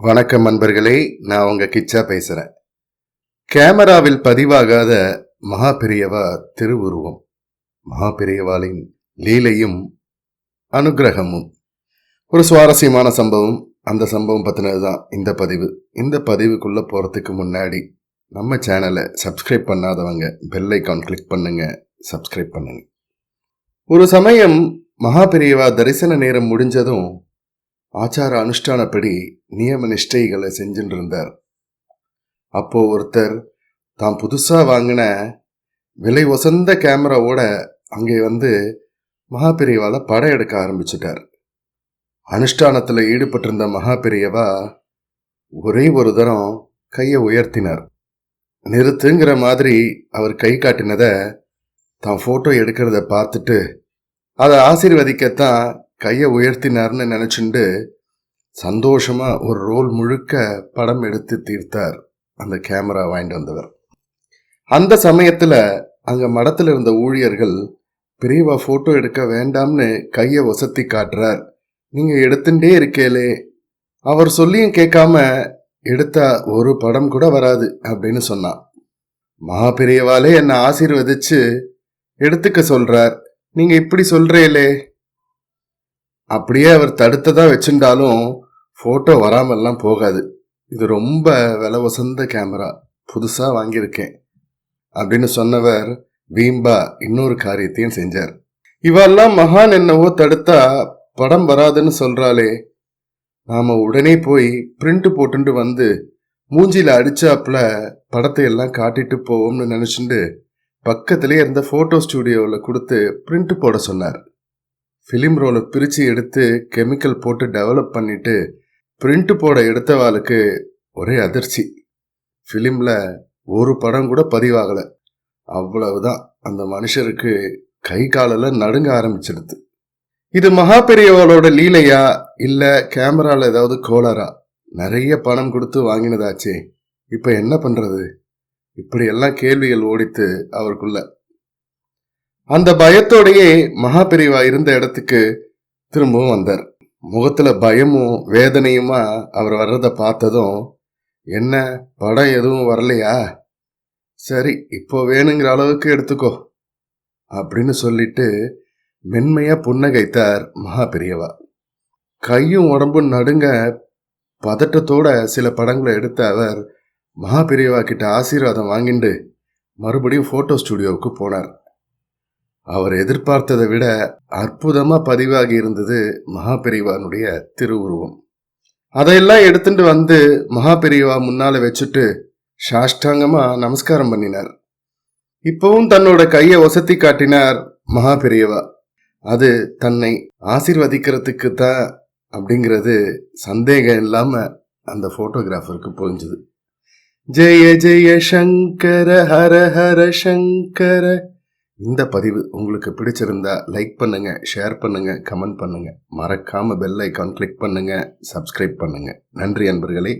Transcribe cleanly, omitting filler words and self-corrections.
வணக்கம் நண்பர்களே, நான் உங்க கிச்சா பேசுறேன். கேமராவில் பதிவாகாத மகா பெரியவா திருவுருவம், மகா பெரியவாளின் லீலையும் அனுகிரகமும். ஒரு சுவாரஸ்யமான சம்பவம். அந்த சம்பவம் பத்தினதுதான் இந்த பதிவு. இந்த பதிவுக்குள்ள போறதுக்கு முன்னாடி நம்ம சேனலை சப்ஸ்கிரைப் பண்ணாதவங்க பெல் ஐகான் கிளிக் பண்ணுங்க, சப்ஸ்கிரைப் பண்ணுங்க. ஒரு சமயம் மகா பெரியவா தரிசன நேரம் முடிஞ்சதும் ஆச்சார அனுஷ்டானப்படி நியம நிஷ்டைகளை செஞ்சுட்டு இருந்தார். அப்போ ஒருத்தர் தான் புதுசா வாங்கின விலை உசந்த கேமராவோட அங்கே வந்து மகா பெரியவால படம் எடுக்க ஆரம்பிச்சுட்டார். அனுஷ்டானத்துல ஈடுபட்டிருந்த மகா பெரியவா ஒரே ஒரு தரம் கையை உயர்த்தினார். நிறுத்துங்கிற மாதிரி அவர் கை காட்டினத தான் போட்டோ எடுக்கிறத பார்த்துட்டு அதை ஆசீர்வதிக்கத்தான் கையை உயர்த்தினார்னு நினைச்சுண்டு சந்தோஷமா ஒரு ரோல் முழுக்க படம் எடுத்து தீர்த்தார் அந்த கேமரா வாங்கிட்டு வந்தவர். அந்த சமயத்துல அங்க மடத்துல இருந்த ஊழியர்கள் பெரியவா போட்டோ எடுக்க வேண்டாம்னு கையை ஒசத்தி காட்டுறார், நீங்க எடுத்துட்டே இருக்கேலே, அவர் சொல்லியும் கேட்காம எடுத்தா ஒரு படம் கூட வராது அப்படின்னு சொன்னான். மகா பெரியவாலே என்ன ஆசீர்வதிச்சு எடுத்துக்க சொல்றார், நீங்க இப்படி சொல்றீங்களே. அப்படியே அவர் தடுத்ததா வச்சுட்டாலும் போட்டோ வராமல்லாம் போகாது. இது ரொம்ப விலை வசந்த கேமரா, புதுசா வாங்கியிருக்கேன் அப்படின்னு சொன்னவர் வீம்பா இன்னொரு காரியத்தையும் செஞ்சார். இவெல்லாம் மகான் என்னவோ தடுத்தா படம் வராதுன்னு சொல்றாளே, நாம உடனே போய் பிரிண்ட் போட்டுட்டு வந்து மூஞ்சில அடிச்சாப்புல படத்தை எல்லாம் காட்டிட்டு போவோம்னு நினைச்சுட்டு பக்கத்திலே இருந்த போட்டோ ஸ்டுடியோவில் கொடுத்து பிரிண்ட் போட சொன்னார். ஃபிலிம் ரோலை பிரித்து எடுத்து கெமிக்கல் போட்டு டெவலப் பண்ணிட்டு பிரிண்ட் போட எடுத்தவாளுக்கு ஒரே அதிர்ச்சி. ஃபிலிமில் ஒரு படம் கூட பதிவாகலை. அவ்வளவுதான், அந்த மனுஷருக்கு கை காலெல்லாம் நடுங்க ஆரம்பிச்சிடுது. இது மகா பெரியவாளோட லீலையா இல்லை கேமரால ஏதாவது கோளாரா? நிறைய பணம் கொடுத்து வாங்கினதாச்சே, இப்போ என்ன பண்ணுறது? இப்படி எல்லாம் கேள்விகள் ஓடித்து அவருக்குள்ள. அந்த பயத்தோடையே மகா பெரியவா இருந்த இடத்துக்கு திரும்பவும் வந்தார். முகத்துல பயமும் வேதனையுமா அவர் வர்றத பார்த்ததும், என்ன படம் எதுவும் வரலையா, சரி இப்போ வேணுங்கிற அளவுக்கு எடுத்துக்கோ அப்படின்னு சொல்லிட்டு மென்மையா புன்னகைத்தார் மகா பெரியவா. கையும் உடம்பும் நடுங்க பதட்டத்தோட சில படங்களை எடுத்த அவர் மகா பெரியவா கிட்ட ஆசீர்வாதம் வாங்கிட்டு மறுபடியும் போட்டோ ஸ்டுடியோவுக்கு போனார். அவர் எதிர்பார்த்ததை விட அற்புதமா பதிவாகி இருந்தது மகா பெரியவானுடைய திருவுருவம். அதையெல்லாம் எடுத்துட்டு வந்து மகா பெரியவா முன்னால வச்சுட்டு சாஷ்டாங்கமா நமஸ்காரம் பண்ணினார். இப்பவும் தன்னோட கையை ஒசத்தி காட்டினார் மகா பெரியவா. அது தன்னை ஆசீர்வதிக்கிறதுக்கு தான் அப்படிங்கிறது சந்தேகம் இல்லாம அந்த போட்டோகிராஃபருக்கு புரிஞ்சுது. ஜெய ஜெய சங்கர ஹர ஹர சங்கர. இந்த பதிவு உங்களுக்கு பிடிச்சிருந்தா லைக் பண்ணுங்க, ஷேர் பண்ணுங்க, கமெண்ட் பண்ணுங்க, மறக்காம பெல் ஐகான் கிளிக் பண்ணுங்க, சப்ஸ்கிரைப் பண்ணுங்க. நன்றி அன்பர்களே.